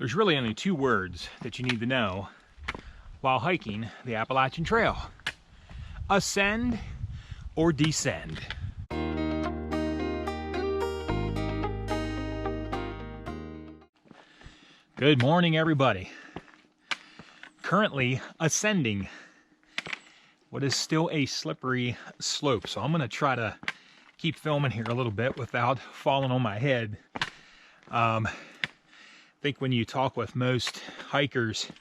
There's really only two words that you need to know while hiking the Appalachian Trail: ascend or descend. Good morning, everybody. Currently ascending what is still a slippery slope, so I'm going to try to keep filming here a little bit without falling on my head. I think when you talk with most hikers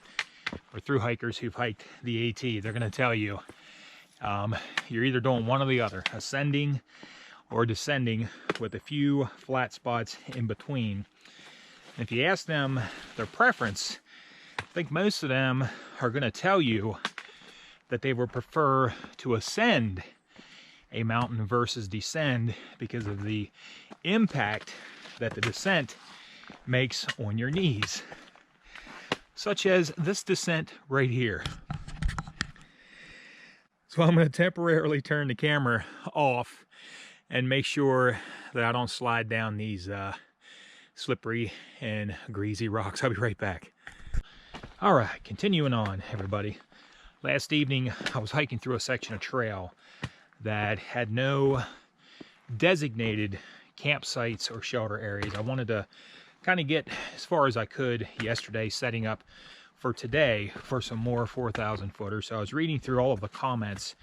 or through hikers who've hiked the AT, they're going to tell you you're either doing one or the other, ascending or descending, with a few flat spots in between. And if you ask them their preference, I think most of them are going to tell you that they would prefer to ascend a mountain versus descend because of the impact that the descent makes on your knees, such as this descent right here. So I'm going to temporarily turn the camera off and make sure that I don't slide down these slippery and greasy rocks. I'll be right back. All right, continuing on, everybody. Last evening I was hiking through a section of trail that had no designated campsites or shelter areas. I wanted to kind of get as far as I could yesterday, setting up for today for some more 4,000 footers. So I was reading through all of the comments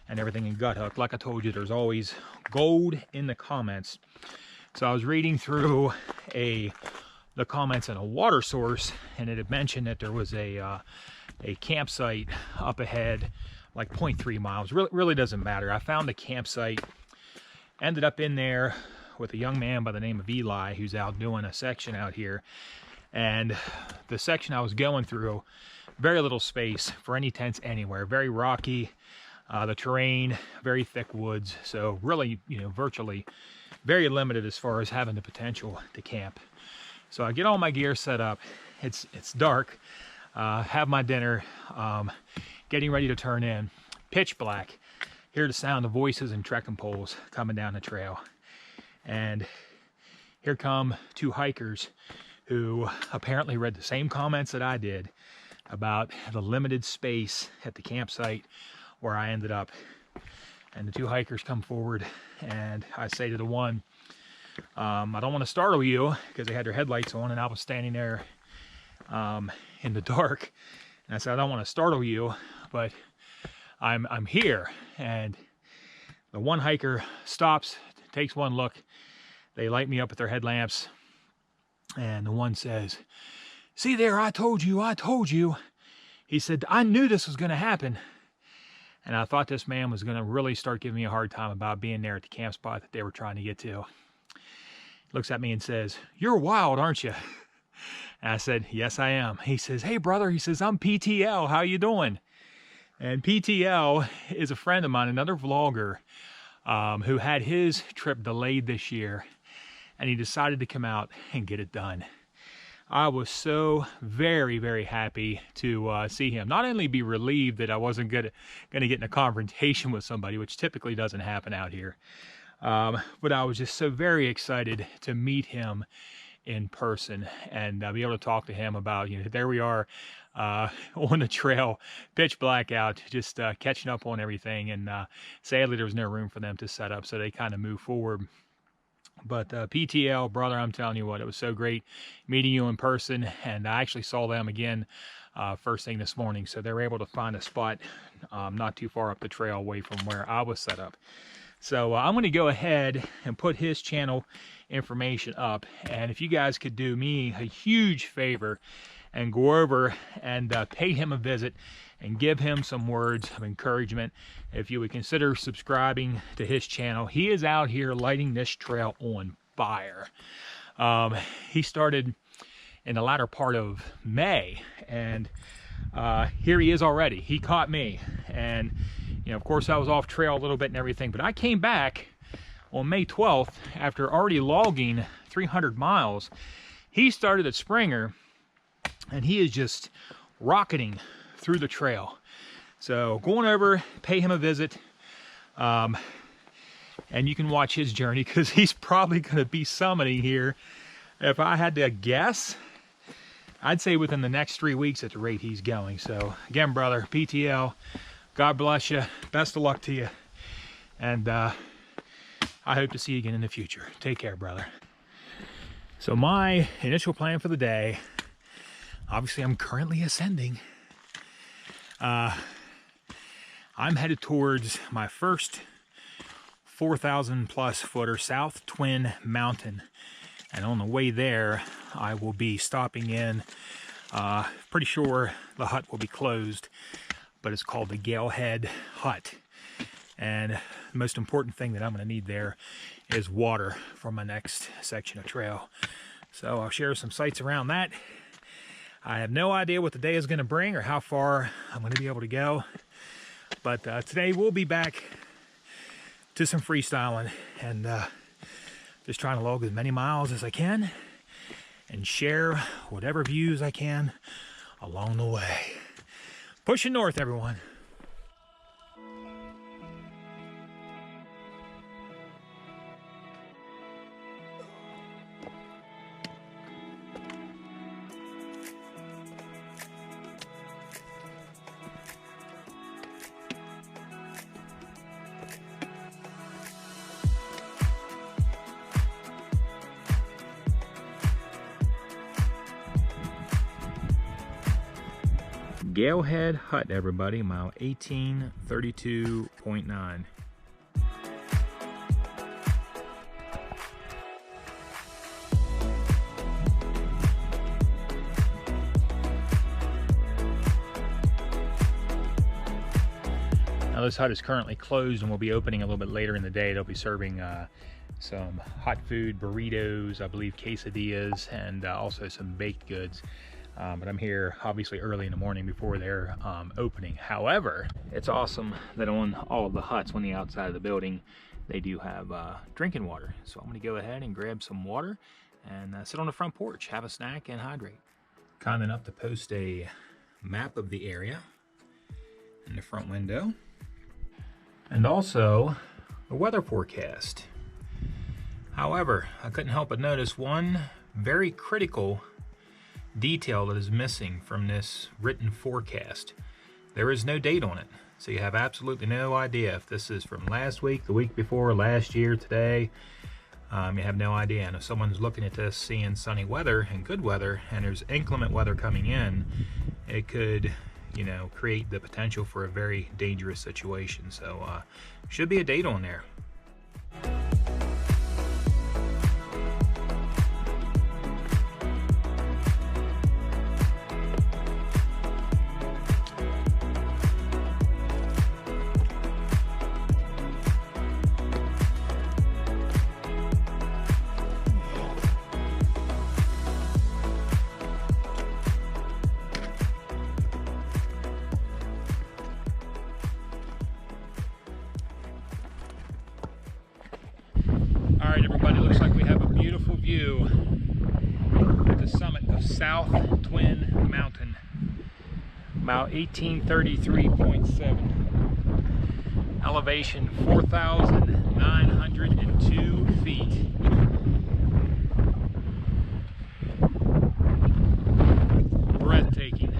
and everything in Guthook. Like I told you, there's always gold in the comments. So I was reading through the comments on a water source, and it had mentioned that there was a campsite up ahead, like 0.3 miles. Really doesn't matter. I found the campsite, ended up in there with a young man by the name of Eli, who's out doing a section out here. And the section I was going through, very little space for any tents anywhere. Very rocky, the terrain, very thick woods. So really, virtually very limited as far as having the potential to camp. So I get all my gear set up. It's dark. Have my dinner, getting ready to turn in. Pitch black. Hear the sound of voices and trekking poles coming down the trail. And here come two hikers who apparently read the same comments that I did about the limited space at the campsite where I ended up. And the two hikers come forward, and I say to the one, I don't want to startle you, because they had their headlights on and I was standing there in the dark. And I said, I don't want to startle you, but I'm here. And the one hiker stops, takes one look. They light me up with their headlamps. And the one says, "See there, I told you. He said, I knew this was going to happen." And I thought this man was going to really start giving me a hard time about being there at the camp spot that they were trying to get to. He looks at me and says, "You're wild, aren't you?" And I said, "Yes, I am." He says, "Hey, brother," he says, "I'm PTL. How you doing?" And PTL is a friend of mine, another vlogger, who had his trip delayed this year, and he decided to come out and get it done. I was so very, very happy to see him. Not only be relieved that I wasn't going to get in a confrontation with somebody, which typically doesn't happen out here, but I was just so very excited to meet him in person and be able to talk to him about, there we are on the trail, pitch black out, just catching up on everything. And sadly, there was no room for them to set up, so they kind of moved forward. But PTL, brother, I'm telling you what, it was so great meeting you in person. And I actually saw them again first thing this morning. So they were able to find a spot not too far up the trail away from where I was set up. So I'm going to go ahead and put his channel information up. And if you guys could do me a huge favor and go over and pay him a visit and give him some words of encouragement, if you would consider subscribing to his channel. He is out here lighting this trail on fire. He started in the latter part of May, and here he is already. He caught me, and of course I was off trail a little bit and everything, but I came back on May 12th after already logging 300 miles. He started at Springer, and he is just rocketing through the trail. So going over, pay him a visit, and you can watch his journey, because he's probably going to be summiting here. If I had to guess, I'd say within the next 3 weeks at the rate he's going. So again, brother, PTL, God bless you. Best of luck to you. And I hope to see you again in the future. Take care, brother. So my initial plan for the day, obviously I'm currently ascending. I'm headed towards my first 4,000 plus footer, South Twin Mountain. And on the way there, I will be stopping in, pretty sure the hut will be closed, but it's called the Gale Head Hut. And the most important thing that I'm going to need there is water for my next section of trail. So I'll share some sights around that. I have no idea what the day is going to bring or how far I'm going to be able to go. But today we'll be back to some freestyling and just trying to log as many miles as I can and share whatever views I can along the way. Pushing north, everyone. Gale Head Hut, everybody, mile 1832.9. Now this hut is currently closed and will be opening a little bit later in the day. They'll be serving some hot food, burritos, I believe quesadillas, and also some baked goods. But I'm here obviously early in the morning before they're opening. However, it's awesome that on all of the huts on the outside of the building, they do have drinking water. So I'm going to go ahead and grab some water and sit on the front porch, have a snack, and hydrate. Kind enough to post a map of the area in the front window. And also the weather forecast. However, I couldn't help but notice one very critical detail that is missing from this written forecast. There is no date on it, so you have absolutely no idea if this is from last week, the week before, last year, today. You have no idea. And if someone's looking at this seeing sunny weather and good weather and there's inclement weather coming in, it could, you know, create the potential for a very dangerous situation. So should be a date on there. Alright everybody, looks like we have a beautiful view at the summit of South Twin Mountain, about 1833.7, elevation 4,902 feet. Breathtaking.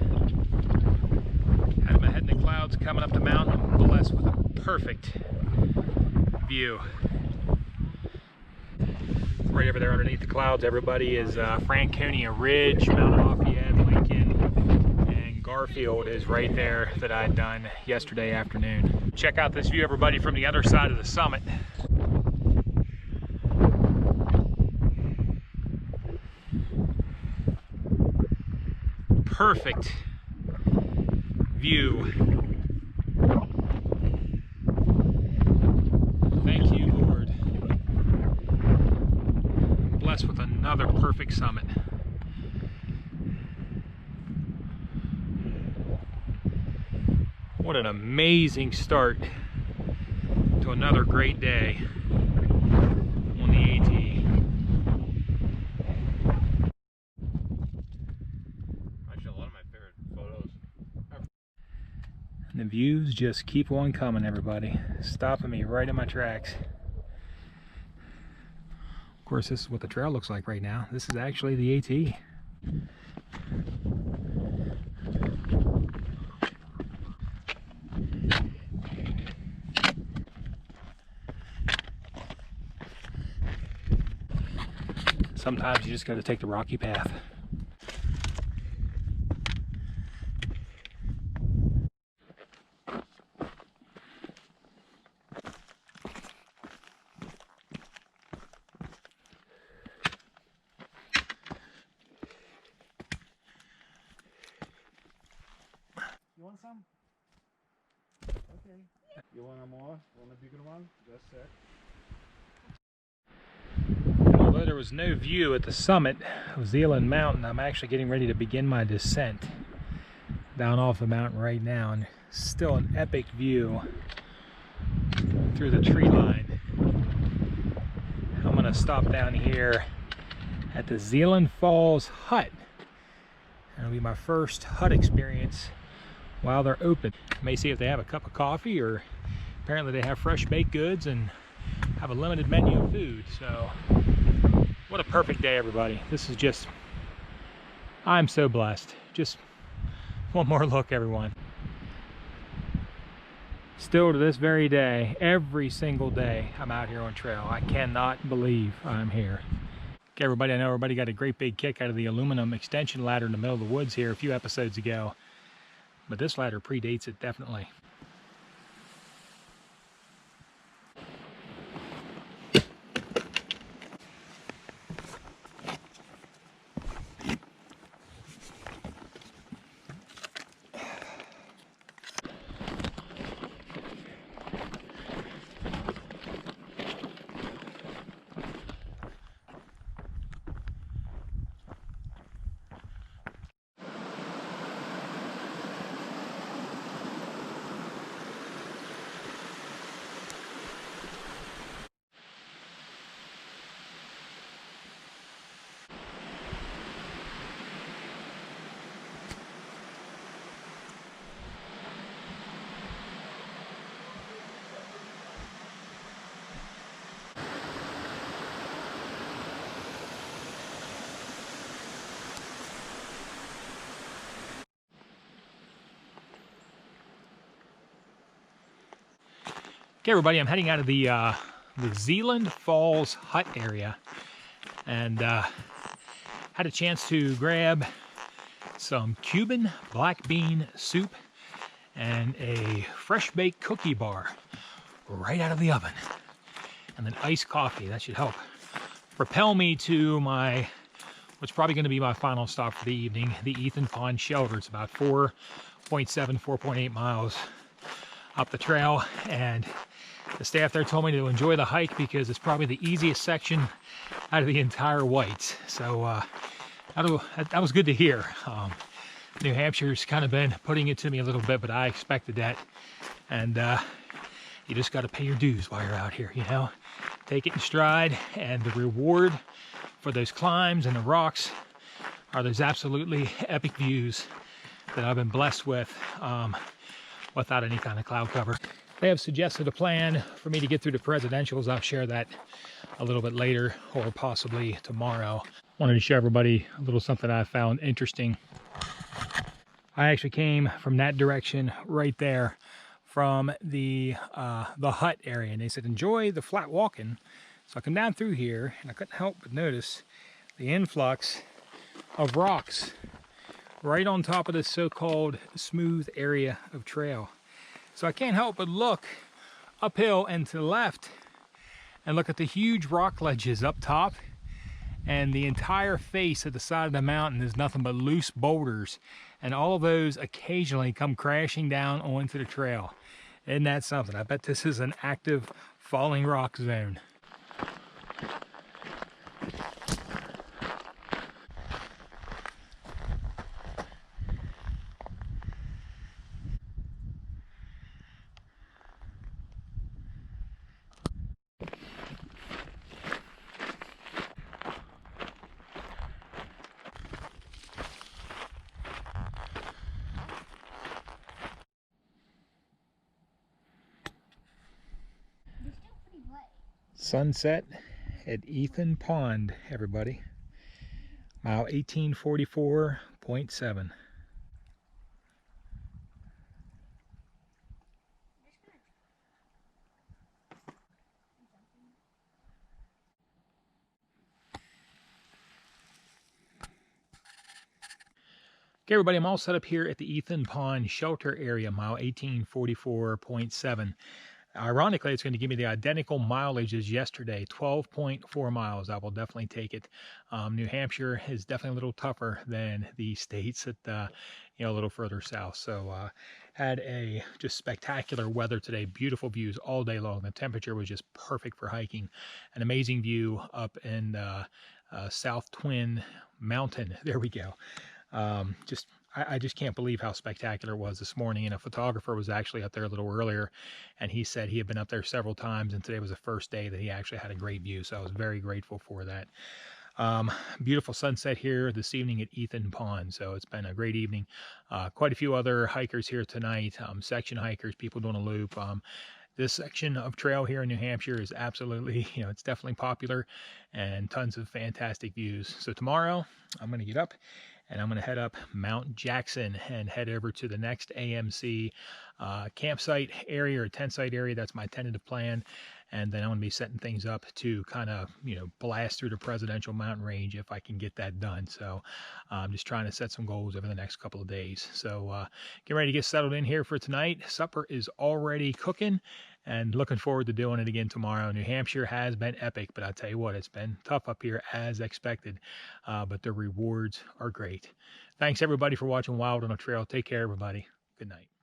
Had my head in the clouds coming up the mountain, blessed with a perfect view. Right over there underneath the clouds, everybody, is Franconia Ridge, Mount Lafayette, Lincoln, and Garfield is right there that I'd done yesterday afternoon. Check out this view, everybody, from the other side of the summit. Perfect view. Thank you, Lord. Blessed with another perfect summit. What an amazing start to another great day on the AT. Actually, a lot of my favorite photos. And the views just keep on coming, everybody. Stopping me right in my tracks. Of course, this is what the trail looks like right now. This is actually the AT. Sometimes you just got to take the rocky path. You want some? Okay. You want more? Want a bigger one? Just a sec. Although there was no view at the summit of Zealand Mountain, I'm actually getting ready to begin my descent down off the mountain right now, and still an epic view through the tree line. I'm going to stop down here at the Zealand Falls Hut. It'll be my first hut experience while they're open. May see if they have a cup of coffee, or apparently they have fresh baked goods and have a limited menu of food. So what a perfect day, everybody. This is just, I'm so blessed. Just one more look, everyone. Still to this very day, every single day I'm out here on trail. I cannot believe I'm here. Okay, everybody, I know everybody got a great big kick out of the aluminum extension ladder in the middle of the woods here a few episodes ago, but this ladder predates it definitely. Okay, everybody, I'm heading out of the Zealand Falls Hut area, and had a chance to grab some Cuban black bean soup and a fresh baked cookie bar right out of the oven, and then iced coffee. That should help propel me to my, what's probably going to be my final stop for the evening, the Ethan Pond Shelter. It's about 4.8 miles up the trail, and the staff there told me to enjoy the hike because it's probably the easiest section out of the entire Whites. So that was good to hear. New Hampshire's kind of been putting it to me a little bit, but I expected that. And you just got to pay your dues while you're out here, you know. Take it in stride, and the reward for those climbs and the rocks are those absolutely epic views that I've been blessed with without any kind of cloud cover. They have suggested a plan for me to get through the presidentials. I'll share that a little bit later, or possibly tomorrow. Wanted to show everybody a little something I found interesting. I actually came from that direction right there, from the hut area, and they said enjoy the flat walking. So I come down through here, and I couldn't help but notice the influx of rocks right on top of this so-called smooth area of trail. So I can't help but look uphill and to the left and look at the huge rock ledges up top, and the entire face of the side of the mountain is nothing but loose boulders, and all of those occasionally come crashing down onto the trail. Isn't that something? I bet this is an active falling rock zone. Sunset at Ethan Pond, everybody. Mile 1844.7. Okay, everybody, I'm all set up here at the Ethan Pond Shelter area, mile 1844.7. Ironically, it's going to give me the identical mileage as yesterday, 12.4 miles. I will definitely take it. New Hampshire is definitely a little tougher than the states at, a little further south. So had a just spectacular weather today, beautiful views all day long. The temperature was just perfect for hiking. An amazing view up in South Twin Mountain. There we go. I just can't believe how spectacular it was this morning. And a photographer was actually up there a little earlier, and he said he had been up there several times, and today was the first day that he actually had a great view. So I was very grateful for that. Beautiful sunset here this evening at Ethan Pond. So it's been a great evening. Quite a few other hikers here tonight, section hikers, people doing a loop. This section of trail here in New Hampshire is absolutely, it's definitely popular, and tons of fantastic views. So tomorrow I'm going to get up and I'm going to head up Mount Jackson and head over to the next AMC campsite area or tent site area. That's my tentative plan. And then I'm going to be setting things up to kind of, blast through the Presidential Mountain Range if I can get that done. So I'm just trying to set some goals over the next couple of days. So get ready to get settled in here for tonight. Supper is already cooking, and looking forward to doing it again tomorrow. New Hampshire has been epic, but I'll tell you what, it's been tough up here as expected, but the rewards are great. Thanks everybody for watching Wild on a Trail. Take care, everybody. Good night.